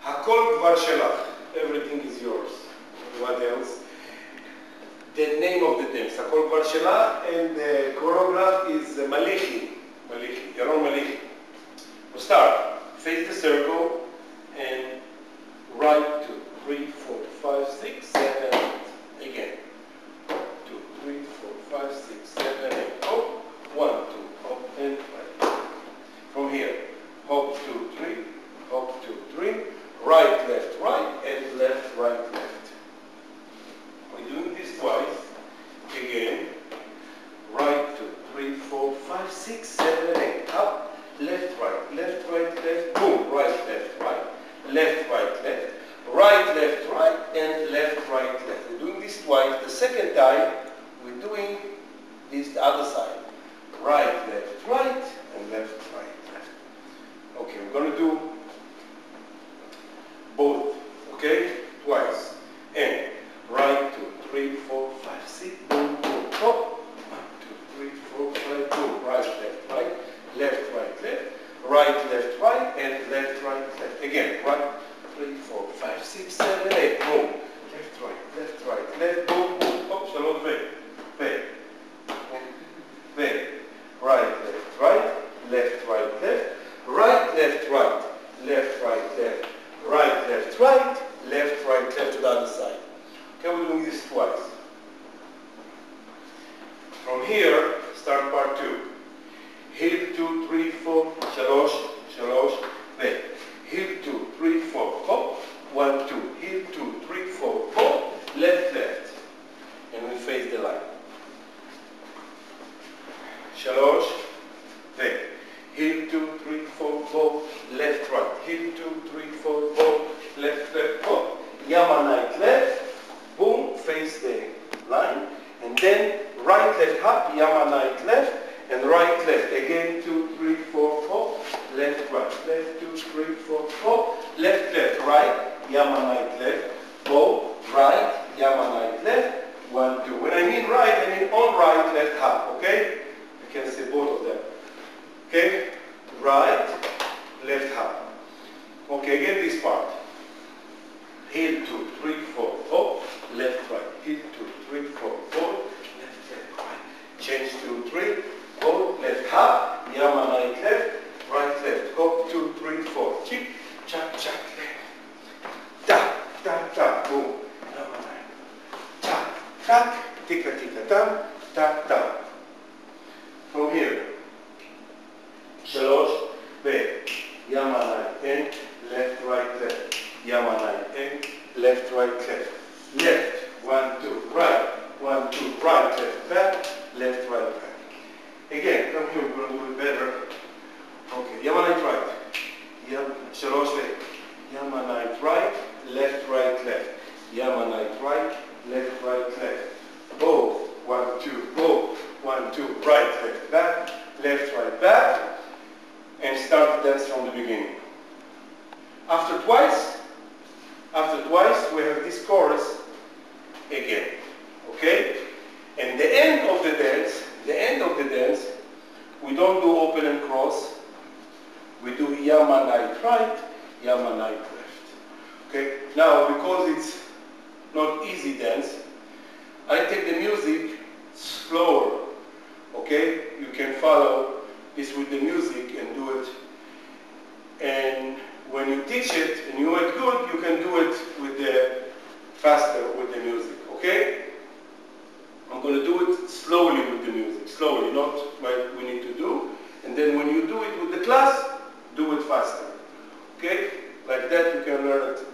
Hakol Kvar Shelach. Everything is yours. What else? The name of the dance. Hakol Kvar Shelach, and the choreograph is Malichi. Yaron Malichi. We'll start. Face the circle and right 2, 3, 4, 5, 6, 7, 8. Again. 2, 3, 4, 5, 6, 7, 8. Hop. 1, 2. Hop and right. From here. Hop 2, 3. Hop 2, 3. Right, left, and left, right, left. We're doing this twice. Again. Right 2, 3, 4, 5, 6, 7, 8. Up. Left, right, left, boom, right, left, left, right, and left, right, left. We're doing this twice. The second time, we're doing this the other side. Right, and left, left. Okay, we're going to do both, okay? Twice. And right, 2, 3, 4, 5, 6, boom, boom, hop. 1, 2, 3, 4, 5, boom, right, left, left, right, and left, left. Again, 1, 3, 4, 5, 6, 7, 8, boom. Left, boom, boom. Hop, shalom, ve. Right, left, right, left, right to the other side. Okay, we're doing this twice. From here, start part 2. Heel 2, 3, 4, shalosh, ve. Heel 2, 3, 4, hop. 1, 2, heel 2, 3, 4, hop. Left. And we face the line. Shalosh, ve. Heel 2, 3, 4, hop. Left, right. Heel 2, 3, 4, hop. Left, hop. Yamanite left. Boom, face the line. And then right, left, hop. Yamanite left. And right, left. Again, 2, 3, 4, hop. Left, right. Left, 2, 3, 4, hop. Left, right. Yamanite left. Bow, right. Yamanite left. 1, 2. When I mean right, I mean on right, left, hop. Okay? You can see both of them. Okay? Right, left, hop. Okay, again this part. Heel 2, 3, 4, hop. Left, right. Heel 2, 3, 4, hop. Left, right. Change 2, 3. Hop, left, hop, Yamanite left, right, hop, 2, 3, 4, chip, chak, left, ta, boom, Yamanite, tak, tika, tam, ta. From here, shalosh, ve, Yamanite, and left, Yamanite, and left, left, 1, 2, right, 1, 2, right, left, back, left, right, back. Again, come here, we're going to do it better. Okay, Yamanite right. Shalosh ve. Yamanite right, left. Yamanite right, left. Both. 1, 2, both. 1, 2, right, back, left, back. And start the dance from the beginning. After twice, we have this chorus again. Okay? And the end of the dance, we don't do open and cross. We do Yamanite right, Yamanite left. Okay? Now, because it's not easy dance, I take the music slower. Okay? You can follow this with the music and do it. And when you teach it and you know it good, you can do it with the faster with the music. Okay? I'm going to do it slowly with the music, slowly, not what we need to do. And then when you do it with the class, do it faster. Okay? Like that you can learn it